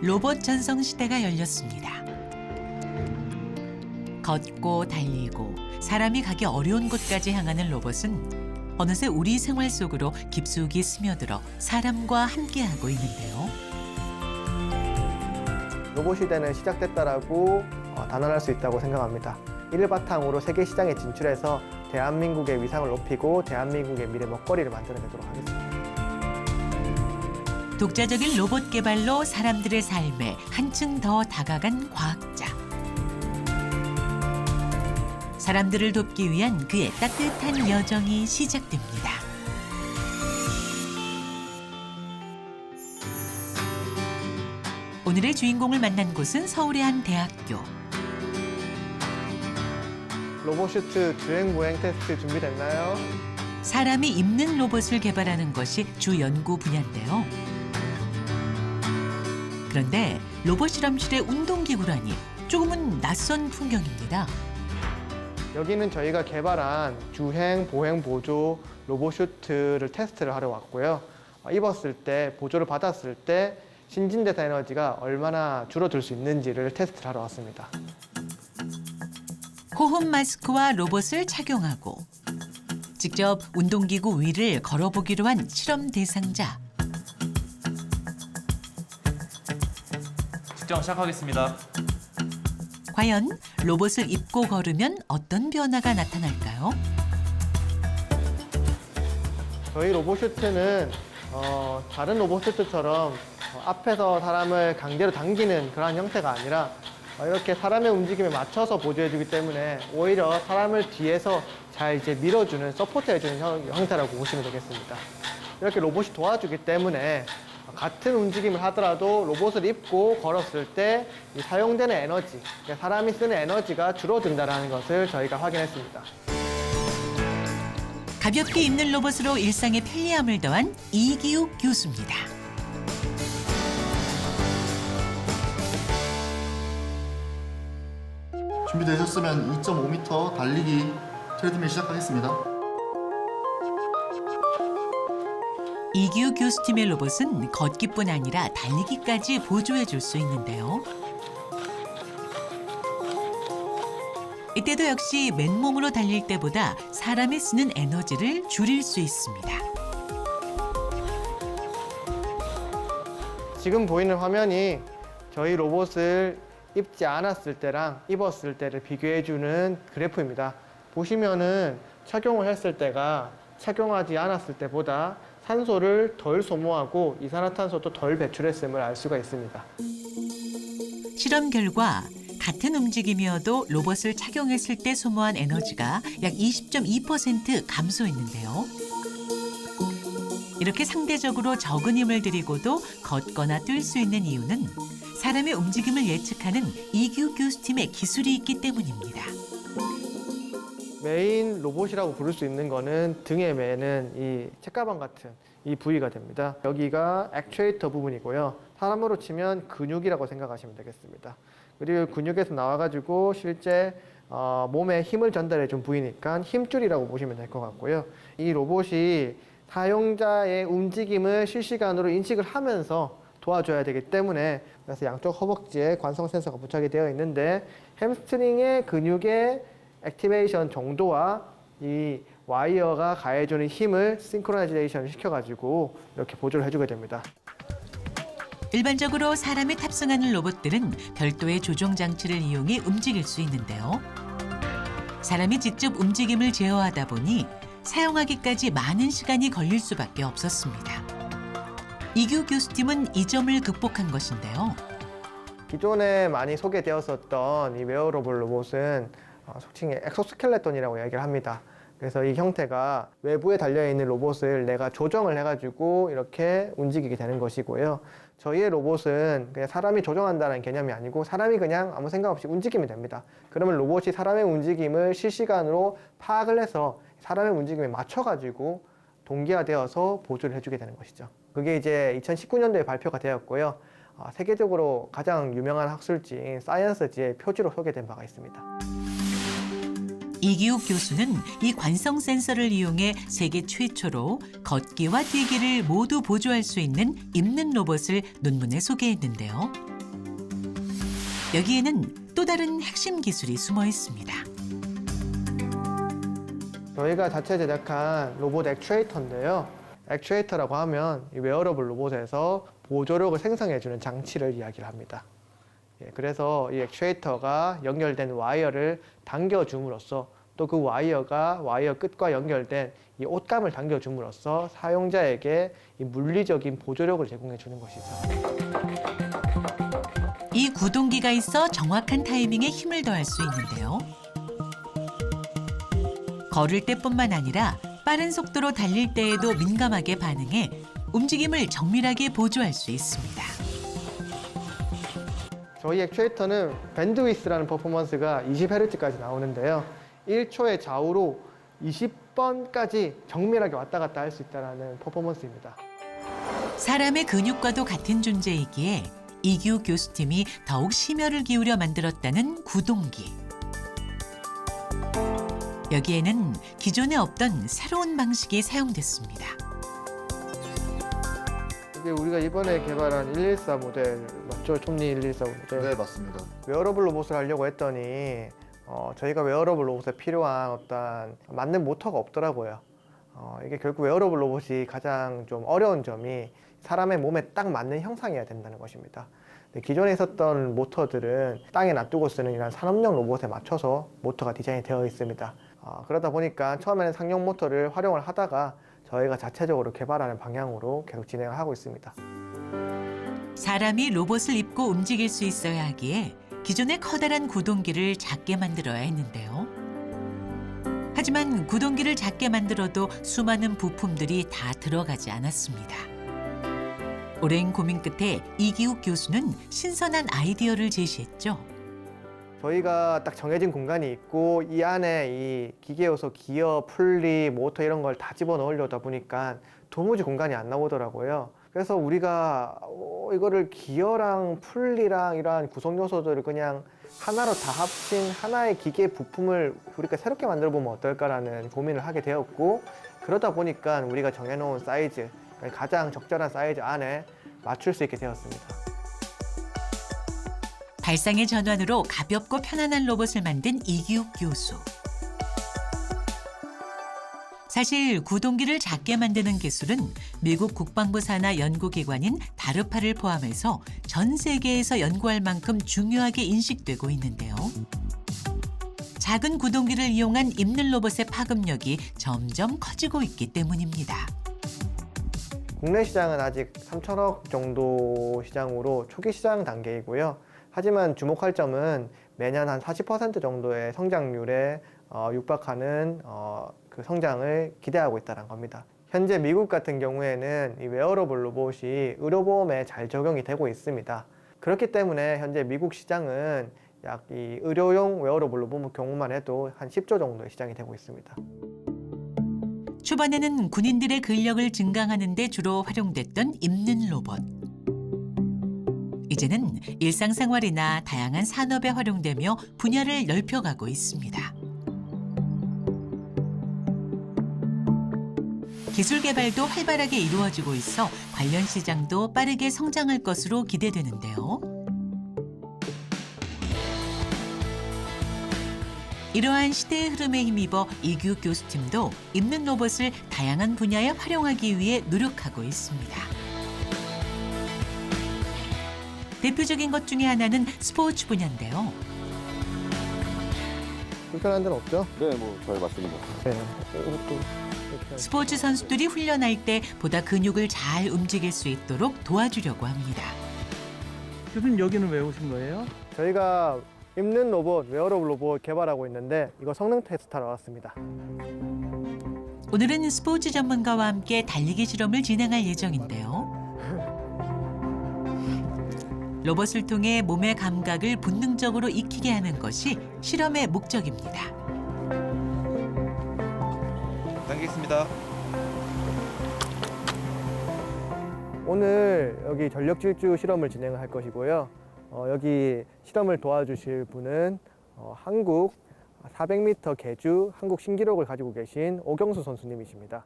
로봇 전성 시대가 열렸습니다. 걷고 달리고 사람이 가기 어려운 곳까지 향하는 로봇은 어느새 우리 생활 속으로 깊숙이 스며들어 사람과 함께하고 있는데요. 로봇 시대는 시작됐다라고 단언할 수 있다고 생각합니다. 이를 바탕으로 세계 시장에 진출해서 대한민국의 위상을 높이고 대한민국의 미래 먹거리를 만들어내도록 하겠습니다. 독자적인 로봇 개발로 사람들의 삶에 한층 더 다가간 과학자. 사람들을 돕기 위한 그의 따뜻한 여정이 시작됩니다. 오늘의 주인공을 만난 곳은 서울의 한 대학교. 로봇슈트 주행-보행 테스트 준비됐나요? 사람이 입는 로봇을 개발하는 것이 주 연구 분야인데요. 그런데 로봇 실험실의 운동기구라니 조금은 낯선 풍경입니다. 여기는 저희가 개발한 주행, 보행 보조 로봇슈트를 테스트를 하러 왔고요. 입었을 때, 보조를 받았을 때 신진대사 에너지가 얼마나 줄어들 수 있는지를 테스트를 하러 왔습니다. 호흡 마스크와 로봇을 착용하고 직접 운동기구 위를 걸어보기로 한 실험 대상자. 측정 시작하겠습니다. 과연 로봇을 입고 걸으면 어떤 변화가 나타날까요? 저희 로봇슈트는 다른 로봇슈트처럼 앞에서 사람을 강제로 당기는 그런 형태가 아니라 이렇게 사람의 움직임에 맞춰서 보조해주기 때문에 오히려 사람을 뒤에서 잘 밀어주는, 서포트해주는 형태라고 보시면 되겠습니다. 이렇게 로봇이 도와주기 때문에 같은 움직임을 하더라도 로봇을 입고 걸었을 때 사용되는 에너지, 그러니까 사람이 쓰는 에너지가 줄어든다는 것을 저희가 확인했습니다. 가볍게 입는 로봇으로 일상의 편리함을 더한 이기욱 교수입니다. 준비되셨으면 2.5m 달리기 트레드밀 시작하겠습니다. 이기욱 교수팀의 로봇은 걷기뿐 아니라 달리기까지 보조해 줄 수 있는데요. 이때도 역시 맨몸으로 달릴 때보다 사람이 쓰는 에너지를 줄일 수 있습니다. 지금 보이는 화면이 저희 로봇을 입지 않았을 때랑 입었을 때를 비교해주는 그래프입니다. 보시면은 착용을 했을 때가 착용하지 않았을 때보다 산소를 덜 소모하고 이산화탄소도 덜 배출했음을 알 수가 있습니다. 실험 결과 같은 움직임이어도 로봇을 착용했을 때 소모한 에너지가 약 20.2% 감소했는데요. 이렇게 상대적으로 적은 힘을 들이고도 걷거나 뛸 수 있는 이유는 사람의 움직임을 예측하는 이기욱 교수팀의 기술이 있기 때문입니다. 메인 로봇이라고 부를 수 있는 거는 등에 매는 이 책가방 같은 이 부위가 됩니다. 여기가 액추에이터 부분이고요. 사람으로 치면 근육이라고 생각하시면 되겠습니다. 그리고 근육에서 나와가지고 실제 몸에 힘을 전달해 준 부위니까 힘줄이라고 보시면 될 것 같고요. 이 로봇이 사용자의 움직임을 실시간으로 인식을 하면서 도와줘야 되기 때문에 그래서 양쪽 허벅지에 관성 센서가 부착이 되어 있는데 햄스트링의 근육의 액티베이션 정도와 이 와이어가 가해주는 힘을 싱크로나이제이션 시켜가지고 이렇게 보조를 해주게 됩니다. 일반적으로 사람이 탑승하는 로봇들은 별도의 조종 장치를 이용해 움직일 수 있는데요. 사람이 직접 움직임을 제어하다 보니 사용하기까지 많은 시간이 걸릴 수밖에 없었습니다. 이기욱 교수팀은 이 점을 극복한 것인데요. 기존에 많이 소개되었었던 이 웨어러블 로봇은 속칭 엑소스켈레톤이라고 얘기를 합니다. 그래서 이 형태가 외부에 달려있는 로봇을 내가 조정을 해가지고 이렇게 움직이게 되는 것이고요. 저희의 로봇은 그냥 사람이 조정한다는 개념이 아니고 사람이 그냥 아무 생각 없이 움직이면 됩니다. 그러면 로봇이 사람의 움직임을 실시간으로 파악을 해서 사람의 움직임에 맞춰가지고 동기화되어서 보조를 해주게 되는 것이죠. 그게 이제 2019년도에 발표가 되었고요. 세계적으로 가장 유명한 학술지인 사이언스지의 표지로 소개된 바가 있습니다. 이기욱 교수는 이 관성 센서를 이용해 세계 최초로 걷기와 뛰기를 모두 보조할 수 있는 입는 로봇을 논문에 소개했는데요. 여기에는 또 다른 핵심 기술이 숨어 있습니다. 저희가 자체 제작한 로봇 액추에이터인데요. 액추에이터라고 하면 이 웨어러블 로봇에서 보조력을 생성해주는 장치를 이야기를 합니다. 그래서 이 액추에이터가 연결된 와이어를 당겨줌으로써 또 그 와이어가 와이어 끝과 연결된 이 옷감을 당겨줌으로써 사용자에게 이 물리적인 보조력을 제공해 주는 것이죠. 이 구동기가 있어 정확한 타이밍에 힘을 더할 수 있는데요. 걸을 때뿐만 아니라 빠른 속도로 달릴 때에도 민감하게 반응해 움직임을 정밀하게 보조할 수 있습니다. 저희 액추에이터는 밴드위스라는 퍼포먼스가 20Hz까지 나오는데요. 1초의 좌우로 20번까지 정밀하게 왔다 갔다 할 수 있다는 퍼포먼스입니다. 사람의 근육과도 같은 존재이기에 이기욱 교수팀이 더욱 심혈을 기울여 만들었다는 구동기. 여기에는 기존에 없던 새로운 방식이 사용됐습니다. 이게 우리가 이번에 개발한 114 모델 맞죠? 톱니 114 모델. 네, 맞습니다. 웨어러블 로봇을 하려고 했더니 저희가 웨어러블 로봇에 필요한 어떤 맞는 모터가 없더라고요. 이게 결국 웨어러블 로봇이 가장 좀 어려운 점이 사람의 몸에 딱 맞는 형상이어야 된다는 것입니다. 기존에 있었던 모터들은 땅에 놔두고 쓰는 이런 산업용 로봇에 맞춰서 모터가 디자인이 되어 있습니다. 그러다 보니까 처음에는 상용 모터를 활용을 하다가 저희가 자체적으로 개발하는 방향으로 계속 진행을 하고 있습니다. 사람이 로봇을 입고 움직일 수 있어야 하기에 기존의 커다란 구동기를 작게 만들어야 했는데요. 하지만 구동기를 작게 만들어도 수많은 부품들이 다 들어가지 않았습니다. 오랜 고민 끝에 이기욱 교수는 신선한 아이디어를 제시했죠. 저희가 딱 정해진 공간이 있고 이 안에 이 기계 요소, 기어, 풀리, 모터 이런 걸 다 집어넣으려다 보니까 도무지 공간이 안 나오더라고요. 그래서 우리가 이거를 기어랑 풀리랑 이러한 구성 요소들을 그냥 하나로 다 합친 하나의 기계 부품을 우리가 새롭게 만들어 보면 어떨까라는 고민을 하게 되었고, 그러다 보니까 우리가 정해놓은 사이즈, 가장 적절한 사이즈 안에 맞출 수 있게 되었습니다. 발상의 전환으로 가볍고 편안한 로봇을 만든 이기욱 교수. 사실 구동기를 작게 만드는 기술은 미국 국방부 산하 연구기관인 다르파를 포함해서 전 세계에서 연구할 만큼 중요하게 인식되고 있는데요. 작은 구동기를 이용한 입는 로봇의 파급력이 점점 커지고 있기 때문입니다. 국내 시장은 아직 3천억 정도 시장으로 초기 시장 단계이고요. 하지만 주목할 점은 매년 한 40% 정도의 성장률에 육박하는 그 성장을 기대하고 있다는 겁니다. 현재 미국 같은 경우에는 이 웨어러블 로봇이 의료보험에 잘 적용이 되고 있습니다. 그렇기 때문에 현재 미국 시장은 약 이 의료용 웨어러블 로봇 경우만 해도 한 10조 정도의 시장이 되고 있습니다. 초반에는 군인들의 근력을 증강하는 데 주로 활용됐던 입는 로봇. 이제는 일상생활이나 다양한 산업에 활용되며 분야를 넓혀가고 있습니다. 기술 개발도 활발하게 이루어지고 있어 관련 시장도 빠르게 성장할 것으로 기대되는데요. 이러한 시대의 흐름에 힘입어 이기욱 교수팀도 입는 로봇을 다양한 분야에 활용하기 위해 노력하고 있습니다. 대표적인 것 중에 하나는 스포츠 분야인데요. 불편한 데는 없죠? 네, 잘 맞습니다. 네. 이것도 스포츠 선수들이 훈련할 때 보다 근육을 잘 움직일 수 있도록 도와주려고 합니다. 교수님 여기는 왜 오신 거예요? 저희가 입는 로봇, 웨어러블 로봇 개발하고 있는데 이거 성능 테스트하러 왔습니다. 오늘은 스포츠 전문가와 함께 달리기 실험을 진행할 예정인데요. 로봇을 통해 몸의 감각을 본능적으로 익히게 하는 것이 실험의 목적입니다. 당기겠습니다. 오늘 여기 전력 질주 실험을 진행을 할 것이고요. 여기 실험을 도와주실 분은 한국 400m 계주 한국 신기록을 가지고 계신 오경수 선수님이십니다.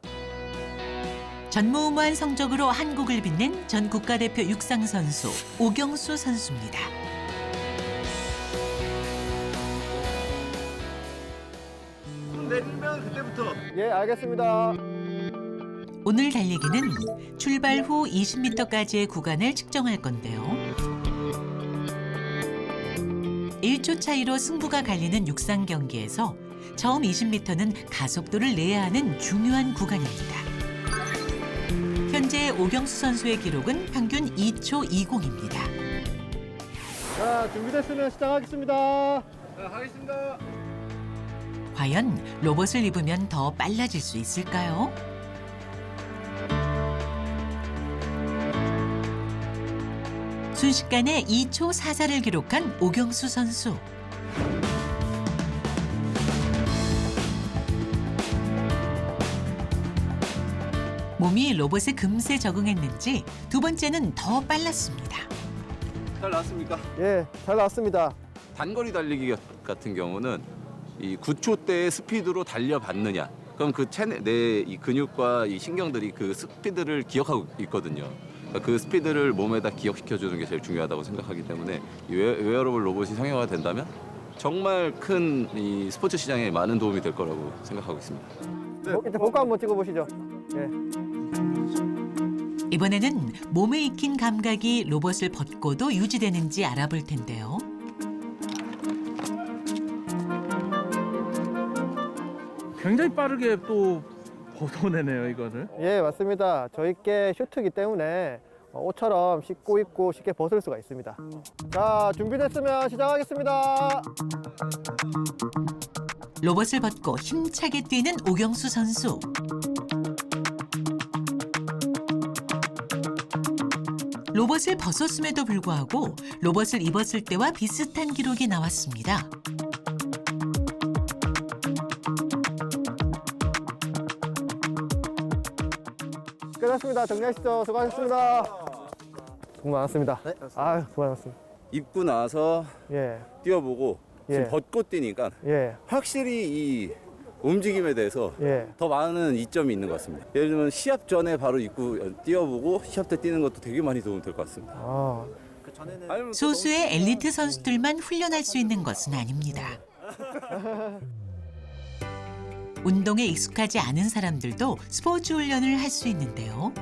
전무후무한 성적으로 한국을 빛낸 전 국가대표 육상 선수 오경수 선수입니다. 내리면 그때부터. 예, 알겠습니다. 오늘 달리기는 출발 후 20m까지의 구간을 측정할 건데요. 1초 차이로 승부가 갈리는 육상 경기에서 처음 20m는 가속도를 내야 하는 중요한 구간입니다. 현재 오경수 선수의 기록은 평균 2초 20입니다. 자, 준비됐으면 시작하겠습니다. 하겠습니다. 과연 로봇을 입으면 더 빨라질 수 있을까요? 순식간에 2초 44를 기록한 오경수 선수. 몸이 로봇에 금세 적응했는지 두 번째는 더 빨랐습니다. 잘 나왔습니까? 예, 잘 나왔습니다. 단거리 달리기 같은 경우는 이 9초대의 스피드로 달려봤느냐. 그럼 내 이 근육과 이 신경들이 그 스피드를 기억하고 있거든요. 그러니까 그 스피드를 몸에다 기억시켜주는 게 제일 중요하다고 생각하기 때문에 이 웨어러블 로봇이 상용화가 된다면 정말 큰 이 스포츠 시장에 많은 도움이 될 거라고 생각하고 있습니다. 일단 복구 한번 찍어보시죠. 예. 이번에는 몸에 익힌 감각이 로봇을 벗고도 유지되는지 알아볼 텐데요. 굉장히 빠르게 또 벗어내네요, 이거를. 예, 맞습니다. 저희 게 슈트이기 때문에 옷처럼 씻고 입고 쉽게 벗을 수가 있습니다. 자, 준비됐으면 시작하겠습니다. 로봇을 벗고 힘차게 뛰는 오경수 선수. 로봇을 벗었음에도 불구하고 로봇을 입었을 때와 비슷한 기록이 나왔습니다. 끝났습니다. 정리하시죠. 수고하셨습니다. 수고 많았습니다. 네, 아유, 수고 많았습니다. 입고 나서 예, 뛰어보고 지금 예. 벗고 뛰니까 예, 확실히 이 움직임에 대해서 예. 더 많은 이점이 있는 것 같습니다. 예를 들면 시합 전에 바로 입고 뛰어보고 시합 때 뛰는 것도 되게 많이 도움 될 것 같습니다. 아, 아니면 소수의 엘리트 선수들만 훈련할 수 있는 것은 아닙니다. 운동에 익숙하지 않은 사람들도 스포츠 훈련을 할 수 있는데요.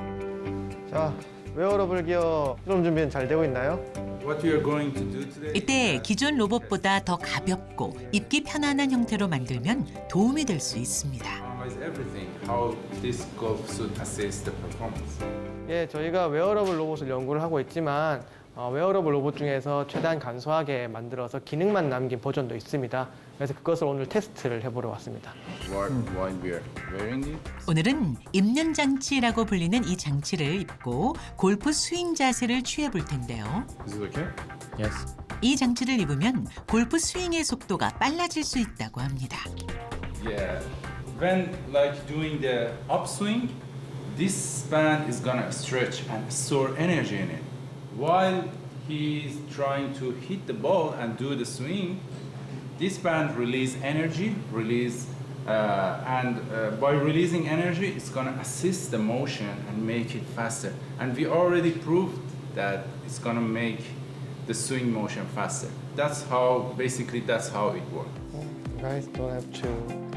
자, 웨어러블 기어 실험 준비는 잘 되고 있나요? What we are going to do today 이때 기존 로봇보다 더 가볍고 입기 편안한 형태로 만들면 도움이 될 수 있습니다. is everything. How this golf suit assists the performance. 예, 저희가 웨어러블 로봇을 연구를 하고 있지만 웨어러블 로봇 중에서 최대한 간소하게 만들어서 기능만 남긴 버전도 있습니다. 그래서 그것을 오늘 테스트를 해보러 왔습니다. While we are wearing it, 오늘은 입는 장치라고 불리는 이 장치를 입고 골프 스윙 자세를 취해 볼 텐데요. is it okay? 이 장치를 입으면 골프 스윙의 속도가 빨라질 수 있다고 합니다. Yeah. When like doing the upswing, this band is gonna stretch and store energy in it. While he's trying to hit the ball and do the swing, this band release energy, by releasing energy, it's gonna assist the motion and make it faster. And we already proved that it's gonna make the swing motion faster. That's how it works. You guys don't have to.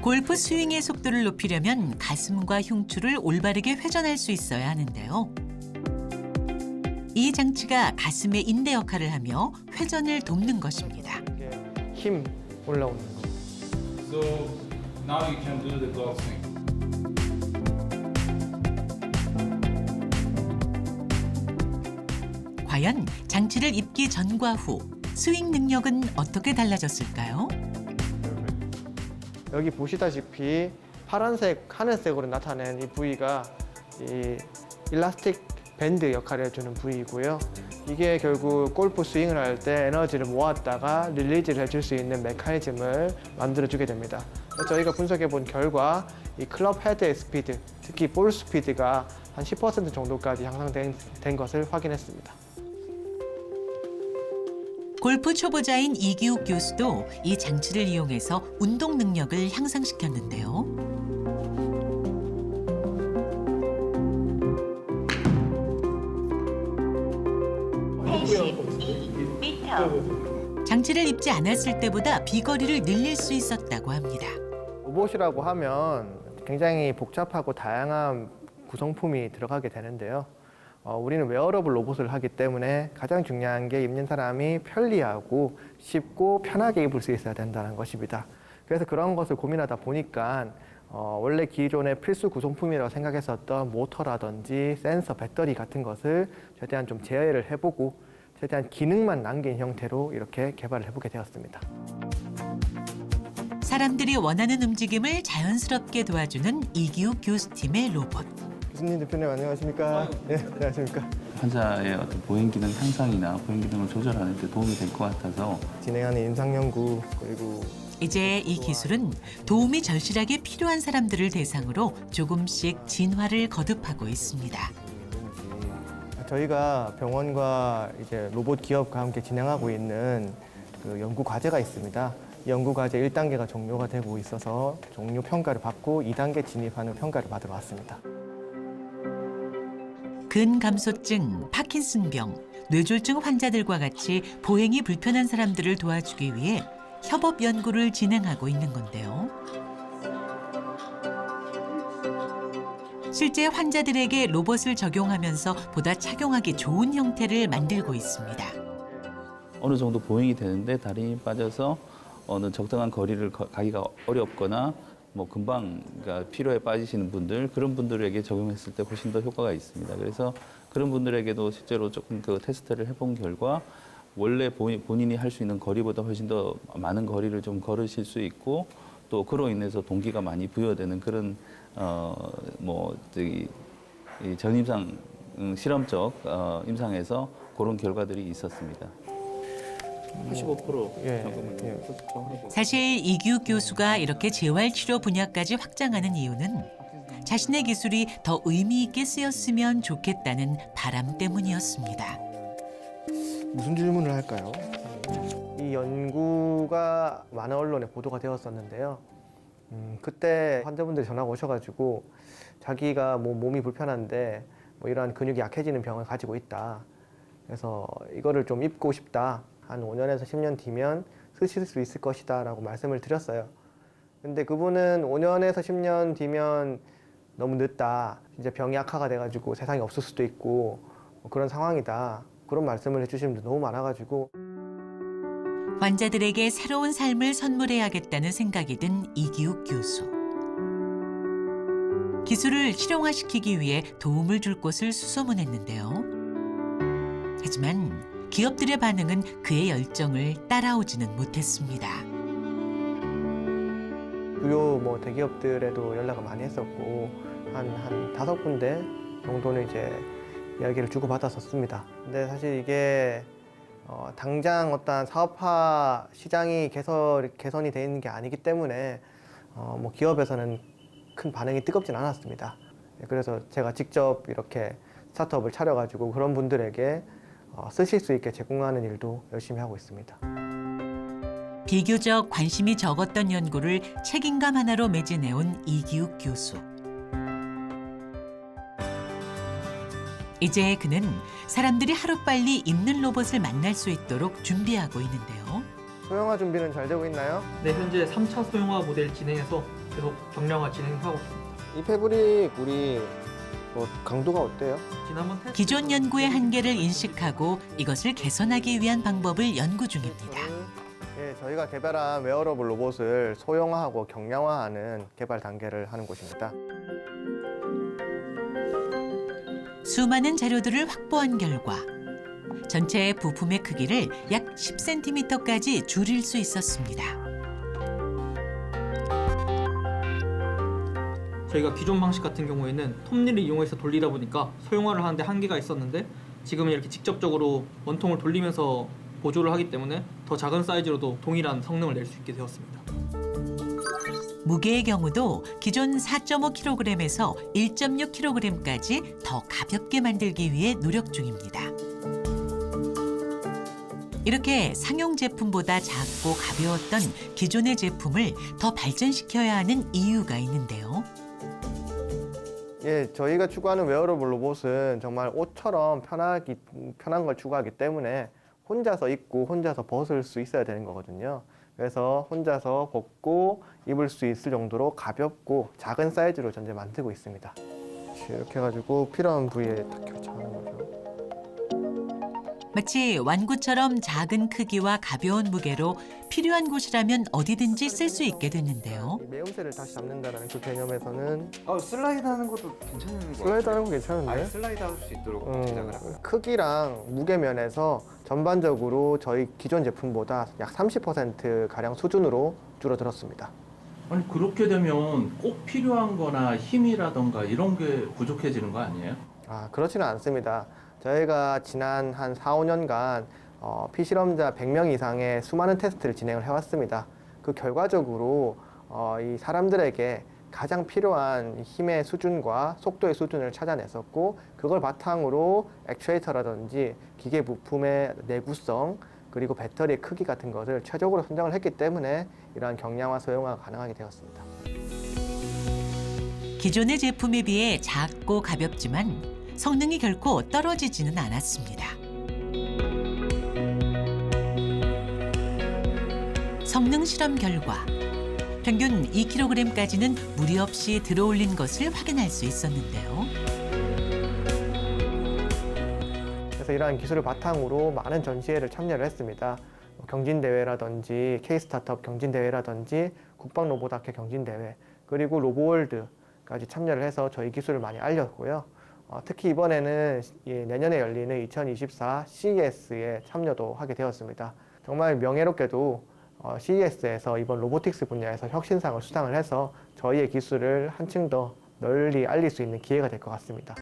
골프 스윙의 속도를 높이려면 가슴과 흉추를 올바르게 회전할 수 있어야 하는데요. 이 장치가 가슴의 인대 역할을 하며 회전을 돕는 것입니다. 이게 힘 올라오는 거. So now you can do the golf swing. 과연 장치를 입기 전과 후 스윙 능력은 어떻게 달라졌을까요? 여기 보시다시피 파란색, 하늘색으로 나타낸 이 부위가 이 일라스틱 밴드 역할을 해주는 부위이고요. 이게 결국 골프 스윙을 할 때 에너지를 모았다가 릴리즈를 해줄 수 있는 메커니즘을 만들어주게 됩니다. 저희가 분석해 본 결과 이 클럽 헤드의 스피드, 특히 볼 스피드가 한 10% 정도까지 향상된 것을 확인했습니다. 골프 초보자인 이기욱 교수도 이 장치를 이용해서 운동 능력을 향상시켰는데요. 장치를 입지 않았을 때보다 비거리를 늘릴 수 있었다고 합니다. 로봇이라고 하면 굉장히 복잡하고 다양한 구성품이 들어가게 되는데요. 우리는 웨어러블 로봇을 하기 때문에 가장 중요한 게 입는 사람이 편리하고 쉽고 편하게 입을 수 있어야 된다는 것입니다. 그래서 그런 것을 고민하다 보니까 원래 기존의 필수 구성품이라고 생각했었던 모터라든지 센서, 배터리 같은 것을 최대한 좀 제어를 해보고 최대한 기능만 남긴 형태로 이렇게 개발을 해보게 되었습니다. 사람들이 원하는 움직임을 자연스럽게 도와주는 이기욱 교수팀의 로봇. 교수님, 대표님 안녕하십니까? 네, 안녕하십니까? 환자의 어떤 보행 기능 향상이나 보행 기능을 조절하는 데 도움이 될 것 같아서 진행하는 임상 연구 그리고 이제 이 기술은 도움이 절실하게 필요한 사람들을 대상으로 조금씩 진화를 거듭하고 있습니다. 저희가 병원과 이제 로봇 기업과 함께 진행하고 있는 그 연구 과제가 있습니다. 이 연구 과제 1단계가 종료가 되고 있어서 종료 평가를 받고 2단계 진입하는 평가를 받으러 왔습니다. 근감소증, 파킨슨병, 뇌졸중 환자들과 같이 보행이 불편한 사람들을 도와주기 위해 협업 연구를 진행하고 있는 건데요. 실제 환자들에게 로봇을 적용하면서 보다 착용하기 좋은 형태를 만들고 있습니다. 어느 정도 보행이 되는데 다리에 힘이 빠져서 어느 적당한 거리를 가기가 어렵거나 뭐 금방 그러니까 피로에 빠지시는 분들 그런 분들에게 적용했을 때 훨씬 더 효과가 있습니다. 그래서 그런 분들에게도 실제로 조금 그 테스트를 해본 결과 원래 본인이 할 수 있는 거리보다 훨씬 더 많은 거리를 좀 걸으실 수 있고 또 그로 인해서 동기가 많이 부여되는 그런 이 전임상 실험적 임상에서 그런 결과들이 있었습니다. 85% 사실 이기욱 교수가 이렇게 재활치료 분야까지 확장하는 이유는 자신의 기술이 더 의미 있게 쓰였으면 좋겠다는 바람 때문이었습니다. 무슨 질문을 할까요? 이 연구가 많은 언론에 보도가 되었었는데요. 그때 환자분들이 전화가 오셔가지고 자기가 뭐 몸이 불편한데 뭐 이러한 근육이 약해지는 병을 가지고 있다. 그래서 이거를 좀 입고 싶다. 한 5년에서 10년 뒤면 쓰실 수 있을 것이다 라고 말씀을 드렸어요. 근데 그분은 5년에서 10년 뒤면 너무 늦다. 이제 병이 악화가 돼가지고 세상에 없을 수도 있고 뭐 그런 상황이다. 그런 말씀을 해주시는 분들 너무 많아가지고 환자들에게 새로운 삶을 선물해야겠다는 생각이 든 이기욱 교수. 기술을 실용화시키기 위해 도움을 줄 곳을 수소문했는데요. 하지만 기업들의 반응은 그의 열정을 따라오지는 못했습니다. 주요 뭐 대기업들에도 연락을 많이 했었고 한 5군데 정도는 이제 이야기를 주고받았었습니다. 근데 사실 이게 당장 어떤 사업화 시장이 개선이 되어 있는 게 아니기 때문에 뭐 기업에서는 큰 반응이 뜨겁진 않았습니다. 그래서 제가 직접 이렇게 스타트업을 차려가지고 그런 분들에게 쓰실 수 있게 제공하는 일도 열심히 하고 있습니다. 비교적 관심이 적었던 연구를 책임감 하나로 매진해온 이기욱 교수. 이제 그는 사람들이 하루빨리 입는 로봇을 만날 수 있도록 준비하고 있는데요. 소형화 준비는 잘 되고 있나요? 네, 현재 3차 소형화 모델 진행해서 계속 경량화 진행하고 있습니다. 이 패브릭 우리 뭐 강도가 어때요? 지난번 테스트 기존 연구의 한계를 인식하고 이것을 개선하기 위한 방법을 연구 중입니다. 예, 저희가 개발한 웨어러블 로봇을 소형화하고 경량화하는 개발 단계를 하는 곳입니다. 수많은 자료들을 확보한 결과 전체 부품의 크기를 약 10cm까지 줄일 수 있었습니다. 저희가 기존 방식 같은 경우에는 톱니를 이용해서 돌리다 보니까 소형화를 하는데 한계가 있었는데 지금은 이렇게 직접적으로 원통을 돌리면서 보조를 하기 때문에 더 작은 사이즈로도 동일한 성능을 낼 수 있게 되었습니다. 무게의 경우도 기존 4.5kg에서 1.6kg까지 더 가볍게 만들기 위해 노력 중입니다. 이렇게 상용 제품보다 작고 가벼웠던 기존의 제품을 더 발전시켜야 하는 이유가 있는데요. 예, 저희가 추구하는 웨어러블 로봇은 정말 옷처럼 편한 걸 추구하기 때문에 혼자서 입고 혼자서 벗을 수 있어야 되는 거거든요. 그래서 혼자서 벗고 입을 수 있을 정도로 가볍고 작은 사이즈로 현재 만들고 있습니다. 이렇게 해가지고 필요한 부위에 딱 결착하는 거죠. 마치 완구처럼 작은 크기와 가벼운 무게로 필요한 곳이라면 어디든지 쓸 수 있게 됐는데요. 이 매음새를 다시 잡는다는 그 개념에서는 슬라이드 하는 것도 괜찮은 거 같아요. 슬라이드 하는 거 괜찮은데? 아예 슬라이드 할 수 있도록 제작을 하고요. 크기랑 무게 면에서 전반적으로 저희 기존 제품보다 약 30%가량 수준으로 줄어들었습니다. 아니 그렇게 되면 꼭 필요한 거나 힘이라던가 이런 게 부족해지는 거 아니에요? 그렇지는 않습니다. 저희가 지난 한 4, 5년간 피실험자 100명 이상의 수많은 테스트를 진행을 해왔습니다. 그 결과적으로 이 사람들에게 가장 필요한 힘의 수준과 속도의 수준을 찾아냈었고, 그걸 바탕으로 액추에이터라든지 기계 부품의 내구성, 그리고 배터리의 크기 같은 것을 최적으로 선정을 했기 때문에 이러한 경량화, 소형화가 가능하게 되었습니다. 기존의 제품에 비해 작고 가볍지만 성능이 결코 떨어지지는 않았습니다. 성능 실험 결과 평균 2kg까지는 무리 없이 들어올린 것을 확인할 수 있었는데요. 그래서 이러한 기술을 바탕으로 많은 전시회를 참여를 했습니다. 경진대회라든지 K-스타트업 경진대회라든지 국방로봇학회 경진대회, 그리고 로보월드까지 참여를 해서 저희 기술을 많이 알렸고요. 특히 이번에는 내년에 열리는 2024 CES에 참여도 하게 되었습니다. 정말 명예롭게도 CES에서 이번 로보틱스 분야에서 혁신상을 수상을 해서 저희의 기술을 한층 더 널리 알릴 수 있는 기회가 될 것 같습니다.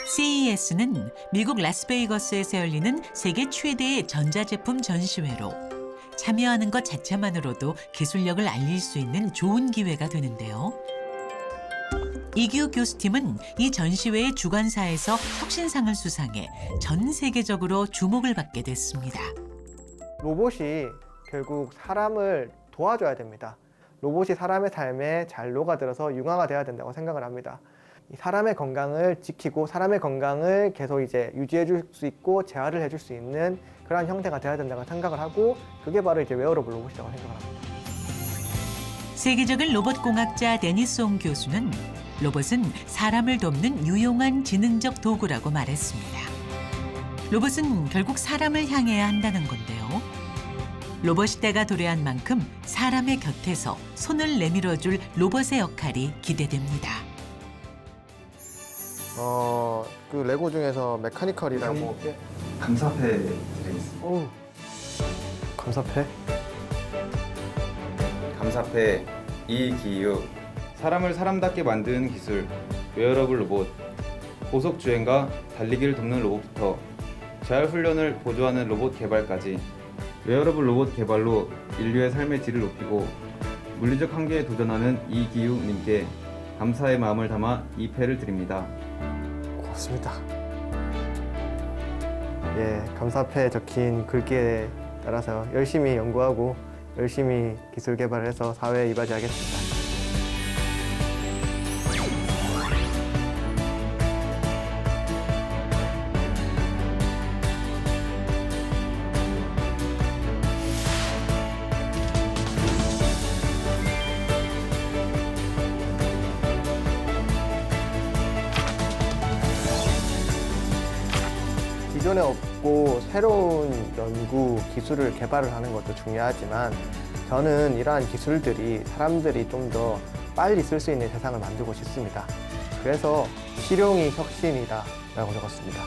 CES는 미국 라스베이거스에서 열리는 세계 최대의 전자제품 전시회로 참여하는 것 자체만으로도 기술력을 알릴 수 있는 좋은 기회가 되는데요. 이기욱 교수팀은 이 전시회의 주관사에서 혁신상을 수상해 전 세계적으로 주목을 받게 됐습니다. 로봇이 결국 사람을 도와줘야 됩니다. 로봇이 사람의 삶에 잘 녹아들어서 융화가 돼야 된다고 생각을 합니다. 사람의 건강을 지키고 사람의 건강을 계속 유지해 줄 수 있고 재활을 해줄 수 있는 그런 형태가 돼야 된다고 생각을 하고, 그게 바로 웨어러블 로봇이라고 생각을 합니다. 세계적인 로봇 공학자 데니스 옹 교수는 로봇은 사람을 돕는 유용한 지능적 도구라고 말했습니다. 로봇은 결국 사람을 향해야 한다는 건데요. 로봇 시대가 도래한 만큼 사람의 곁에서 손을 내밀어줄 로봇의 역할이 기대됩니다. 그 레고 중에서 메카니컬이라고. 감사패 드리겠습니다. 감사패? 감사패 이기육. 사람을 사람답게 만드는 기술, 웨어러블 로봇, 고속 주행과 달리기를 돕는 로봇부터 재활 훈련을 보조하는 로봇 개발까지 웨어러블 로봇 개발로 인류의 삶의 질을 높이고 물리적 한계에 도전하는 이기육님께 감사의 마음을 담아 이 패를 드립니다. 고맙습니다. 감사패에 적힌 글귀에 따라서 열심히 연구하고 열심히 기술 개발을 해서 사회에 이바지하겠습니다. 기존에 없고 새로운 연구, 기술을 개발을 하는 것도 중요하지만, 저는 이러한 기술들이 사람들이 좀 더 빨리 쓸 수 있는 세상을 만들고 싶습니다. 그래서 실용이 혁신이다 라고 적었습니다.